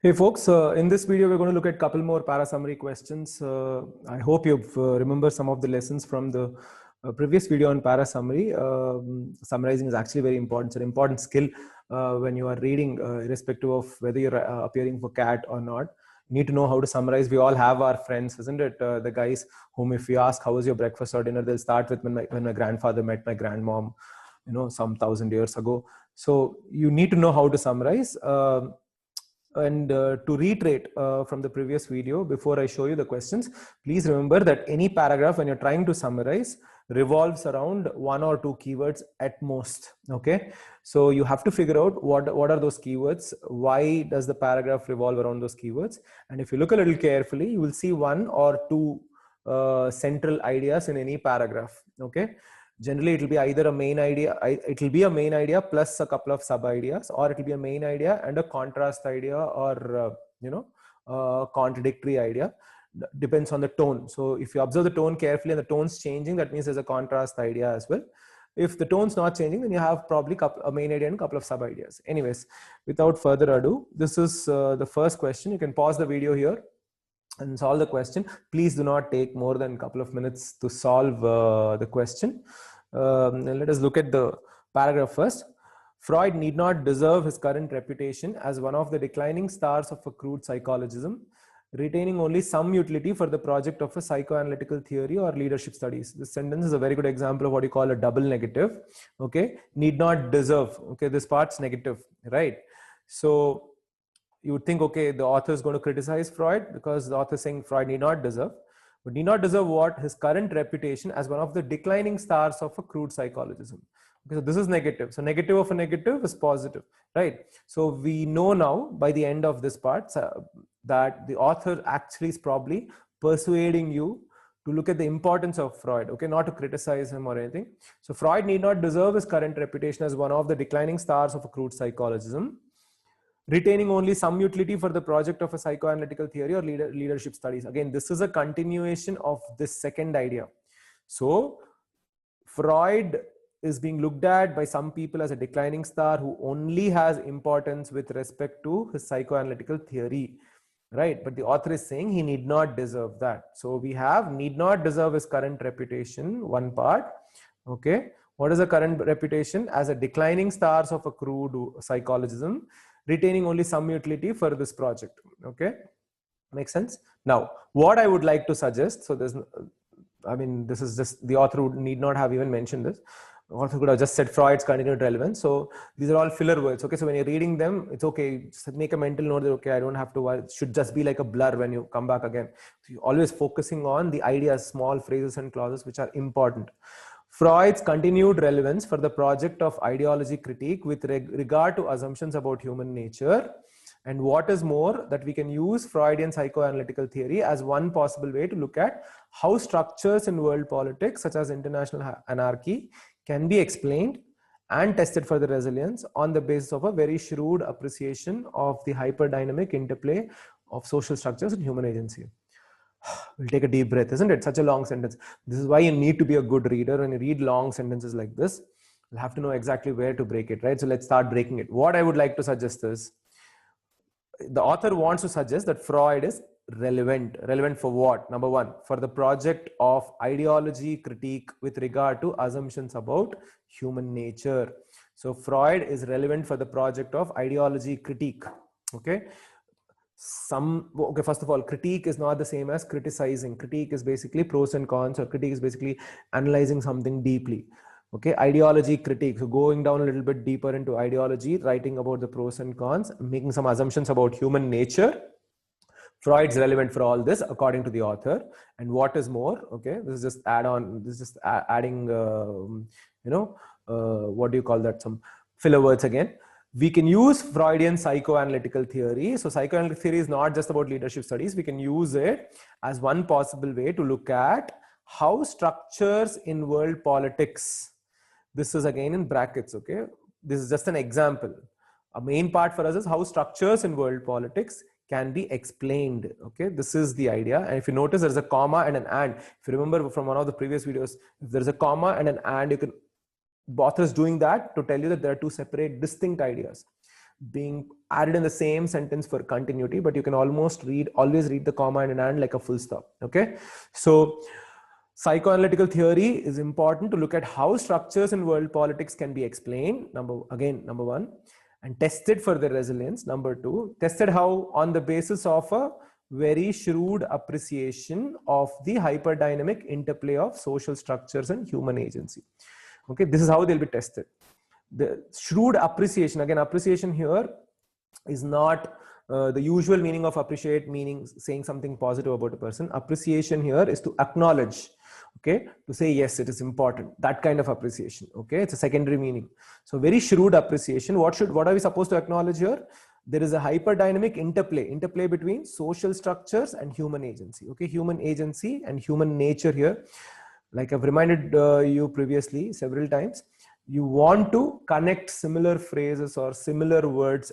Hey folks, in this video we're going to look at a couple more para-summary questions. I hope you've remember some of the lessons from the previous video on para-summary. Summarizing is actually very important. It's an important skill when you are reading, irrespective of whether you're appearing for CAT or not. You need to know how to summarize. We all have our friends, isn't it? The guys whom if we ask, how was your breakfast or dinner, they'll start with when my grandfather met my grandmom, some 1,000 years ago. So you need to know how to summarize. To reiterate from the previous video, before I show you the questions, please remember that any paragraph when you're trying to summarize revolves around one or two keywords at most. Okay, so you have to figure out what are those keywords, why does the paragraph revolve around those keywords, and if you look a little carefully, you will see one or two central ideas in any paragraph. Okay, generally it will be either a main idea, it will be a main idea plus a couple of sub ideas, or it will be a main idea and a contrast idea, or contradictory idea. Depends on the tone. So if you observe the tone carefully and the tone's changing, that means there's a contrast idea as well. If the tone's not changing, then you have probably a main idea and a couple of sub ideas. Anyways, without further ado, this is the first question. You can pause the video here and solve the question. Please do not take more than a couple of minutes to solve the question. Let us look at the paragraph first. Freud need not deserve his current reputation as one of the declining stars of a crude psychologism, retaining only some utility for the project of a psychoanalytical theory or leadership studies. This sentence is a very good example of what you call a double negative. Okay, need not deserve. Okay, this part's negative, right? So you would think, okay, the author is going to criticize Freud because the author is saying Freud need not deserve. But need not deserve what? His current reputation as one of the declining stars of a crude psychologism. Okay, so this is negative. So negative of a negative is positive, right? So we know now by the end of this part that the author actually is probably persuading you to look at the importance of Freud, okay, not to criticize him or anything. So Freud need not deserve his current reputation as one of the declining stars of a crude psychologism, retaining only some utility for the project of a psychoanalytical theory or leadership studies. Again, this is a continuation of this second idea. So Freud is being looked at by some people as a declining star who only has importance with respect to his psychoanalytical theory, right? But the author is saying he need not deserve that. So we have need not deserve his current reputation, one part. Okay, what is the current reputation? As a declining stars of a crude psychologism, retaining only some utility for this project. Okay, makes sense. Now what I would like to suggest, so this is just, the author would need not have even mentioned this. The author could have just said Freud's continued relevance. So these are all filler words. Okay, so when you're reading them, it's okay, just make a mental note that okay, I don't have to worry. It should just be like a blur when you come back again. So you're always focusing on the ideas, small phrases and clauses which are important. Freud's continued relevance for the project of ideology critique with regard to assumptions about human nature, and what is more, that we can use Freudian psychoanalytical theory as one possible way to look at how structures in world politics, such as international anarchy, can be explained and tested for the resilience on the basis of a very shrewd appreciation of the hyperdynamic interplay of social structures and human agency. We'll take a deep breath, isn't it? Such a long sentence. This is why you need to be a good reader. When you read long sentences like this, you'll have to know exactly where to break it, right? So let's start breaking it. What I would like to suggest is, the author wants to suggest that Freud is relevant. Relevant for what? Number one, for the project of ideology critique with regard to assumptions about human nature. So Freud is relevant for the project of ideology critique. Okay. First of all, critique is not the same as criticizing. Critique is basically pros and cons, or critique is basically analyzing something deeply. Okay, ideology critique, so going down a little bit deeper into ideology, writing about the pros and cons, making some assumptions about human nature. Freud's relevant for all this according to the author. And what is more, okay, this is just adding what do you call that, some filler words again. We can use Freudian psychoanalytical theory. So psychoanalytic theory is not just about leadership studies. We can use it as one possible way to look at how structures in world politics, this is again in brackets, okay? This is just an example. A main part for us is how structures in world politics can be explained, okay? This is the idea. And if you notice, there's a comma and an and. If you remember from one of the previous videos, if there's a comma and an and, you can, the author is doing that to tell you that there are two separate distinct ideas. being added in the same sentence for continuity, but you can always read the comma and an and like a full stop. Okay, so psychoanalytical theory is important to look at how structures in world politics can be explained, number one, and tested for their resilience. Number two, tested how on the basis of a very shrewd appreciation of the hyperdynamic interplay of social structures and human agency. Okay, this is how they'll be tested. The shrewd appreciation, again, appreciation here is not the usual meaning of appreciate, meaning saying something positive about a person. Appreciation here is to acknowledge, okay, to say yes, it is important, that kind of appreciation. Okay, it's a secondary meaning. So very shrewd appreciation. What are we supposed to acknowledge here? There is a hyperdynamic interplay between social structures and human agency. Okay, human agency and human nature here, like I've reminded you previously several times, you want to connect similar phrases or similar words,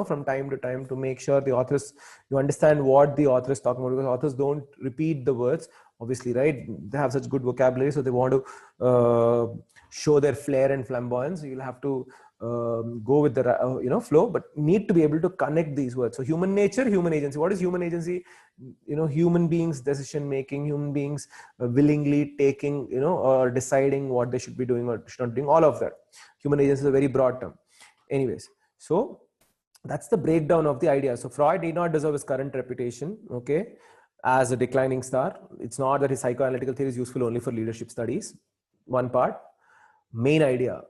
from time to time, to make sure you understand what the author is talking about, because authors don't repeat the words, obviously, right? They have such good vocabulary, so they want to show their flair and flamboyance. So you'll have to go with the flow, but need to be able to connect these words. So human nature, human agency. What is human agency? Human beings decision making, human beings willingly taking, or deciding what they should be doing or should not doing, all of that. Human agency is a very broad term. Anyways, so that's the breakdown of the idea. So Freud did not deserve his current reputation, okay, as a declining star. It's not that his psychoanalytical theory is useful only for leadership studies. One part. Main idea,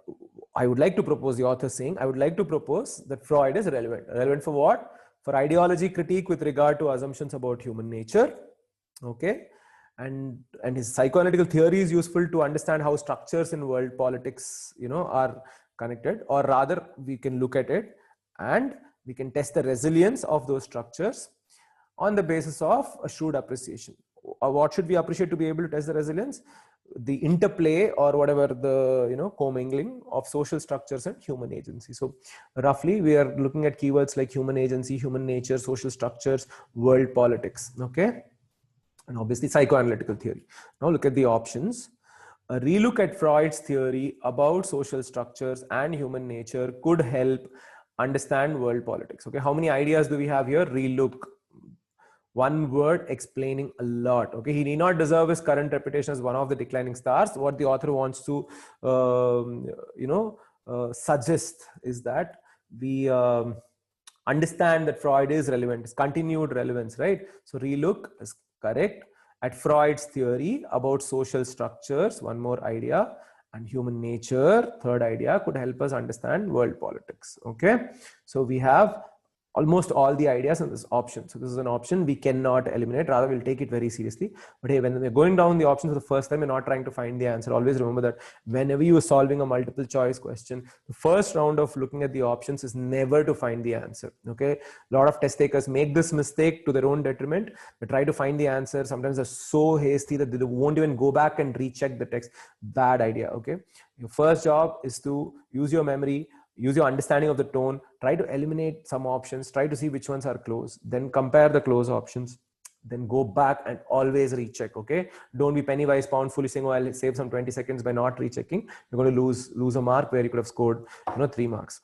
I would like to propose, the author saying, I would like to propose that Freud is relevant. Relevant for what? For ideology critique with regard to assumptions about human nature. Okay. And his psychoanalytical theory is useful to understand how structures in world politics, are connected, or rather we can look at it and we can test the resilience of those structures on the basis of a shrewd appreciation. What should we appreciate to be able to test the resilience? The interplay, or whatever, the commingling of social structures and human agency. So roughly we are looking at keywords like human agency, human nature, social structures, world politics. Okay, and obviously psychoanalytical theory. Now look at the options. A relook at Freud's theory about social structures and human nature could help understand world politics. Okay, how many ideas do we have here? Relook. One word explaining a lot. Okay, he need not deserve his current reputation as one of the declining stars. What the author wants to, suggest is that we understand that Freud is relevant, is continued relevance, right? So relook is correct at Freud's theory about social structures. One more idea, and human nature. Third idea could help us understand world politics. Okay, so we have almost all the ideas in this option. So this is an option we cannot eliminate, rather we'll take it very seriously. But hey, when we're going down the options for the first time, you're not trying to find the answer. Always remember that whenever you are solving a multiple choice question, the first round of looking at the options is never to find the answer. Okay, a lot of test takers make this mistake to their own detriment. They try to find the answer. Sometimes they're so hasty that they won't even go back and recheck the text. Bad idea. Okay, your first job is to use your memory, use your understanding of the tone, try to eliminate some options, try to see which ones are close, then compare the close options, then go back and always recheck. Okay, don't be penny wise pound foolish saying, oh, I'll save some 20 seconds by not rechecking. You're going to lose a mark where you could have scored 3 marks.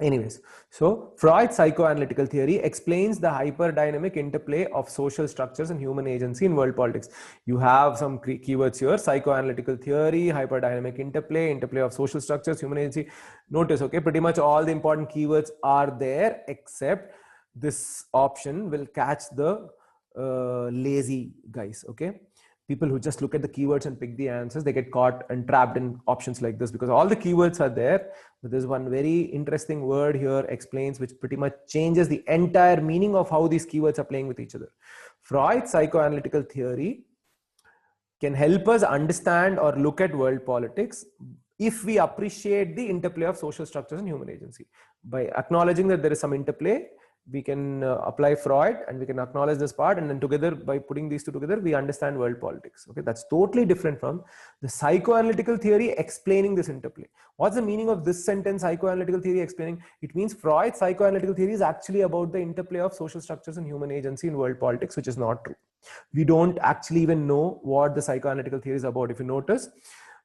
Anyways, so Freud's psychoanalytical theory explains the hyperdynamic interplay of social structures and human agency in world politics. You have some keywords here: psychoanalytical theory, hyperdynamic interplay of social structures, human agency. Notice, okay, pretty much all the important keywords are there, except this option will catch the lazy guys. Okay, people who just look at the keywords and pick the answers, they get caught and trapped in options like this, because all the keywords are there. But there's one very interesting word here explains, which pretty much changes the entire meaning of how these keywords are playing with each other. Freud's psychoanalytical theory can help us understand or look at world politics if we appreciate the interplay of social structures and human agency. By acknowledging that there is some interplay, we can apply Freud and we can acknowledge this part, and then together, by putting these two together, we understand world politics. Okay, that's totally different from the psychoanalytical theory explaining this interplay. What's the meaning of this sentence, psychoanalytical theory explaining? It means Freud's psychoanalytical theory is actually about the interplay of social structures and human agency in world politics, which is not true. We don't actually even know what the psychoanalytical theory is about. If you notice,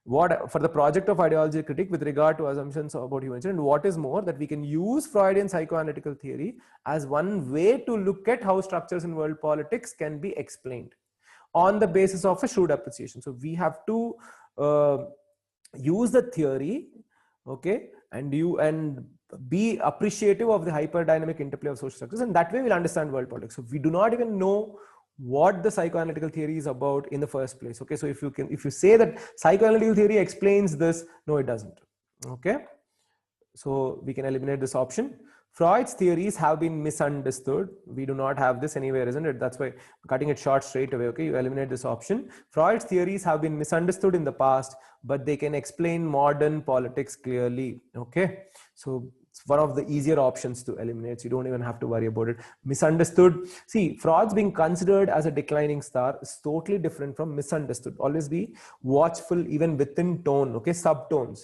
What for the project of ideology critique with regard to assumptions about human nature, and what is more, that we can use Freudian psychoanalytical theory as one way to look at how structures in world politics can be explained on the basis of a shrewd appreciation. So we have to use the theory, okay, and be appreciative of the hyperdynamic interplay of social structures, and that way we'll understand world politics. So we do not even know what the psychoanalytical theory is about in the first place. Okay, so if you say that psychoanalytical theory explains this, no, it doesn't. Okay, so we can eliminate this option. Freud's theories have been misunderstood. We do not have this anywhere, isn't it? That's why I'm cutting it short straight away. Okay, you eliminate this option. Freud's theories have been misunderstood in the past, but they can explain modern politics clearly. Okay, so it's one of the easier options to eliminate. So you don't even have to worry about it. Misunderstood. See, Freud's being considered as a declining star is totally different from misunderstood. Always be watchful, even within tone. Okay, subtones.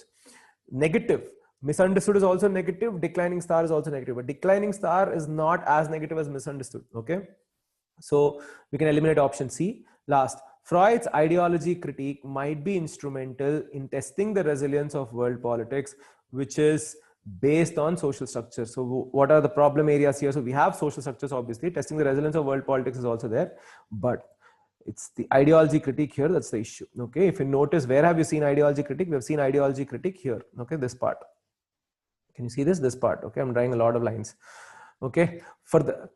Negative. Misunderstood is also negative. Declining star is also negative. But declining star is not as negative as misunderstood. Okay, so we can eliminate option C. Last. Freud's ideology critique might be instrumental in testing the resilience of world politics, which is based on social structures. So what are the problem areas here? So we have social structures, obviously. Testing the resilience of world politics is also there, but it's the ideology critique here that's the issue. Okay, if you notice, where have you seen ideology critique? We have seen ideology critique here. Okay, this part. Can you see this part? Okay, I'm drawing a lot of lines. Okay,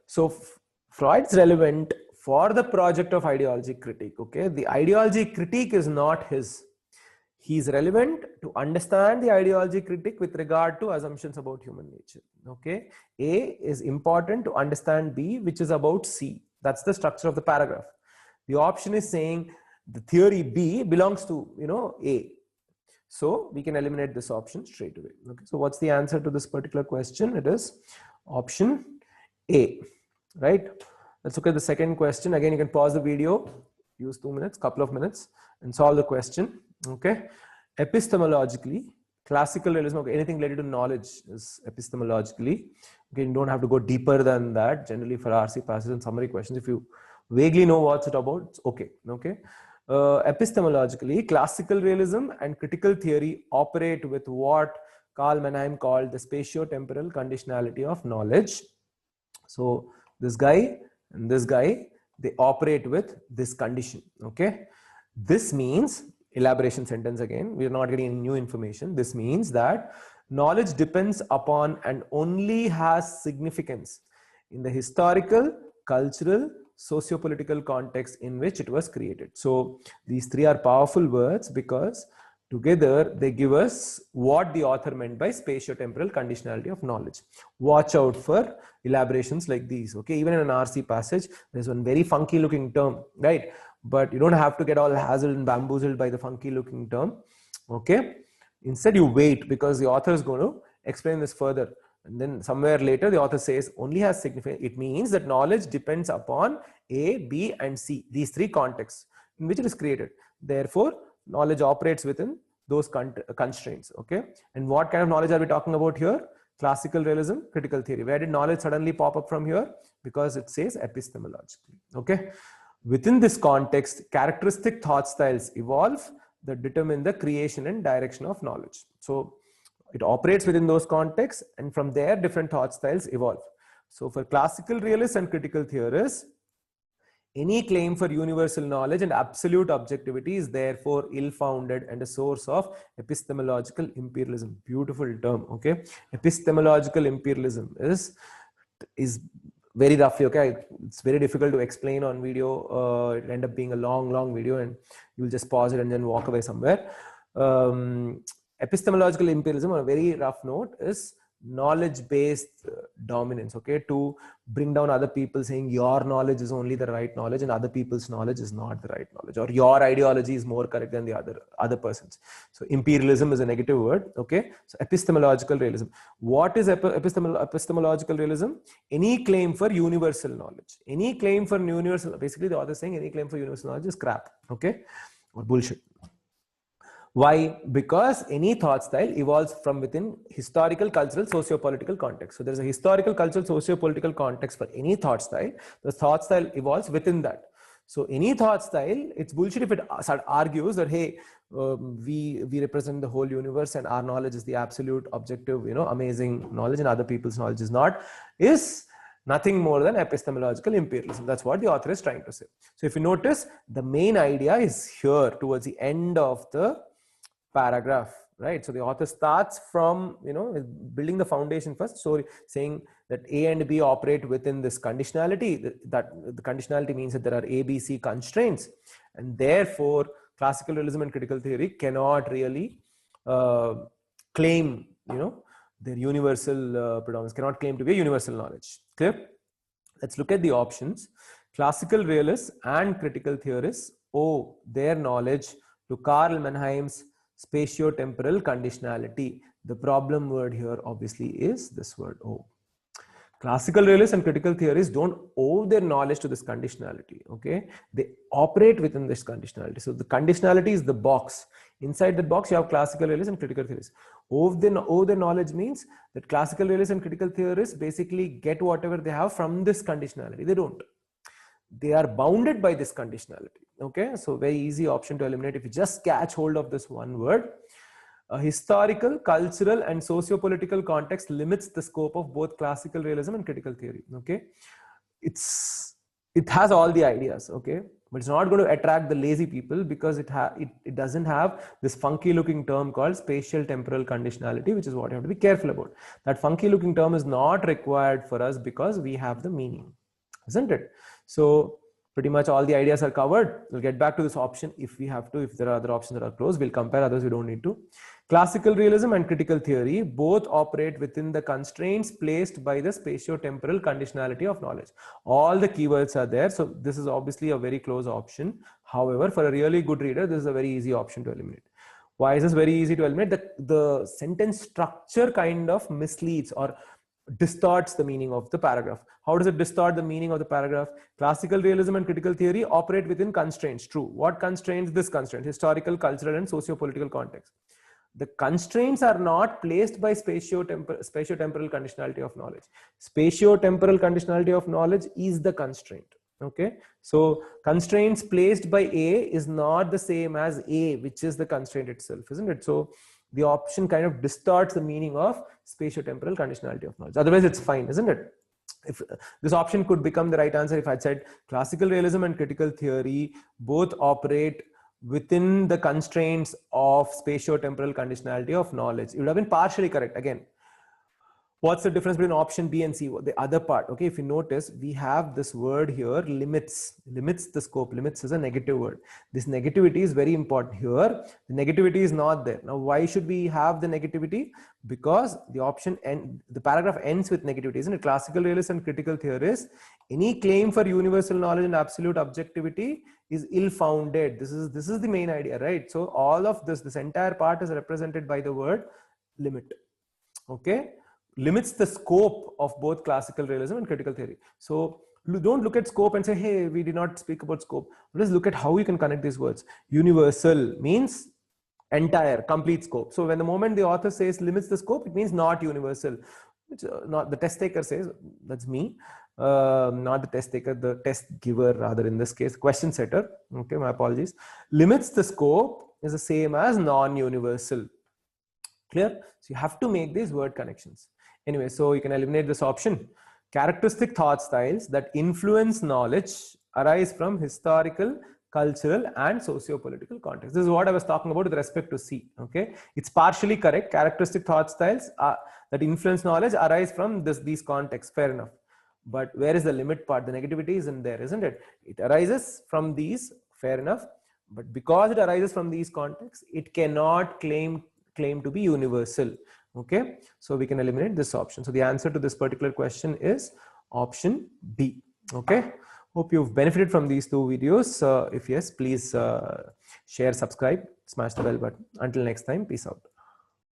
so Freud's relevant for the project of ideology critique. Okay, the ideology critique is not his. He's relevant to understand the ideology critique with regard to assumptions about human nature. Okay, A is important to understand B, which is about C. That's the structure of the paragraph. The option is saying the theory B belongs to, A. So we can eliminate this option straight away. Okay, so what's the answer to this particular question? It is option A, right? Let's look at the second question. Again, you can pause the video, use 2 minutes, couple of minutes, and solve the question. Okay, epistemologically, classical realism, okay, anything related to knowledge is epistemologically. Okay, you don't have to go deeper than that. Generally, for RC passages and summary questions, if you vaguely know what's it about, it's okay. Okay, epistemologically, classical realism and critical theory operate with what Karl Mannheim called the spatio-temporal conditionality of knowledge. So this guy and this guy, they operate with this condition. Okay, this means, elaboration sentence again, we are not getting any new information. This means that knowledge depends upon and only has significance in the historical, cultural, socio-political context in which it was created. So these three are powerful words because together they give us what the author meant by spatio-temporal conditionality of knowledge. Watch out for elaborations like these. Okay, even in an RC passage, there's one very funky looking term, right? But you don't have to get all hassled and bamboozled by the funky looking term. Okay, instead you wait, because the author is going to explain this further. And then somewhere later, the author says only has significance. It means that knowledge depends upon A, B, and C, these three contexts in which it is created. Therefore, knowledge operates within those constraints. Okay, and what kind of knowledge are we talking about here? Classical realism, critical theory. Where did knowledge suddenly pop up from here? Because it says epistemologically. Okay, within this context, characteristic thought styles evolve that determine the creation and direction of knowledge. So it operates within those contexts, and from there different thought styles evolve. So for classical realists and critical theorists, any claim for universal knowledge and absolute objectivity is therefore ill-founded and a source of epistemological imperialism. Beautiful term. Okay, epistemological imperialism is very roughly, okay, it's very difficult to explain on video. It'll end up being a long video, and you'll just pause it and then walk away somewhere. Epistemological imperialism, on a very rough note, is knowledge-based dominance. Okay, to bring down other people, saying your knowledge is only the right knowledge and other people's knowledge is not the right knowledge, or your ideology is more correct than the other person's. So imperialism is a negative word. Okay, so epistemological realism. What is epistemological realism? Any claim for universal knowledge, any claim for universal, basically the author is saying any claim for universal knowledge is crap. Okay, or bullshit. Why? Because any thought style evolves from within historical, cultural, socio-political context. So there's a historical, cultural, socio-political context for any thought style. The thought style evolves within that. So any thought style, it's bullshit if it argues that, hey, we represent the whole universe and our knowledge is the absolute objective, amazing knowledge, and other people's knowledge is not, is nothing more than epistemological imperialism. That's what the author is trying to say. So if you notice, the main idea is here towards the end of the paragraph, right? So the author starts from, building the foundation first. So saying that A and B operate within this conditionality, that the conditionality means that there are A, B, C constraints, and therefore classical realism and critical theory cannot really claim, their universal predominance, cannot claim to be a universal knowledge. Clear? Let's look at the options. Classical realists and critical theorists owe their knowledge to Karl Mannheim's spatio-temporal conditionality. The problem word here obviously is this word owe. Classical realists and critical theorists don't owe their knowledge to this conditionality, okay? They operate within this conditionality. So the conditionality is the box. Inside that box, you have classical realists and critical theorists. Owe their knowledge means that classical realists and critical theorists basically get whatever they have from this conditionality. They don't. They are bounded by this conditionality, okay? So very easy option to eliminate if you just catch hold of this one word. A historical, cultural, and socio-political context limits the scope of both classical realism and critical theory, okay? It has all the ideas, okay? But it's not going to attract the lazy people because it doesn't have this funky looking term called spatial temporal conditionality, which is what you have to be careful about. That funky looking term is not required for us because we have the meaning, isn't it? So pretty much all the ideas are covered. We'll get back to this option if we have to. If there are other options that are closed, we'll compare, others we don't need to. Classical realism and critical theory both operate within the constraints placed by the spatio-temporal conditionality of knowledge. All the keywords are there. So this is obviously a very close option. However, for a really good reader, this is a very easy option to eliminate. Why is this very easy to eliminate? The sentence structure kind of misleads or distorts the meaning of the paragraph. How does it distort the meaning of the paragraph? Classical realism and critical theory operate within constraints. True. What constraints? This constraint: historical, cultural, and socio-political context. The constraints are not placed by spatio-temporal conditionality of knowledge. Spatio-temporal conditionality of knowledge is the constraint. Okay. So constraints placed by A is not the same as A, which is the constraint itself, isn't it? So the option kind of distorts the meaning of spatio-temporal conditionality of knowledge. Otherwise, it's fine, isn't it? If this option could become the right answer if I said classical realism and critical theory both operate within the constraints of spatio-temporal conditionality of knowledge. It would have been partially correct. Again, what's the difference between option B and C? The other part, okay, if you notice, we have this word here, limits the scope. Limits is a negative word. This negativity is very important here. The negativity is not there. Now, why should we have the negativity? Because the paragraph ends with negativity, isn't it? Classical realists and critical theorists, any claim for universal knowledge and absolute objectivity is ill-founded. This is the main idea, right? So all of this entire part is represented by the word limit, okay? Limits the scope of both classical realism and critical theory. So don't look at scope and say, hey, we did not speak about scope. Let's look at how you can connect these words. Universal means entire, complete scope. So when the moment the author says limits the scope, it means not universal. Which not the test taker says, that's me, not the test taker, the test giver rather in this case, question setter. Okay, my apologies. Limits the scope is the same as non-universal. Clear? So you have to make these word connections. Anyway, so you can eliminate this option. Characteristic thought styles that influence knowledge arise from historical, cultural, and socio-political context. This is what I was talking about with respect to C. Okay, it's partially correct. Characteristic thought styles that influence knowledge arise from these contexts. Fair enough. But where is the limit part? The negativity is in there, isn't it? It arises from these. Fair enough. But because it arises from these contexts, it cannot claim to be universal. Okay, so we can eliminate this option. So the answer to this particular question is option B. Okay, hope you've benefited from these two videos. If yes, please share, subscribe, smash the bell button. Until next time, peace out.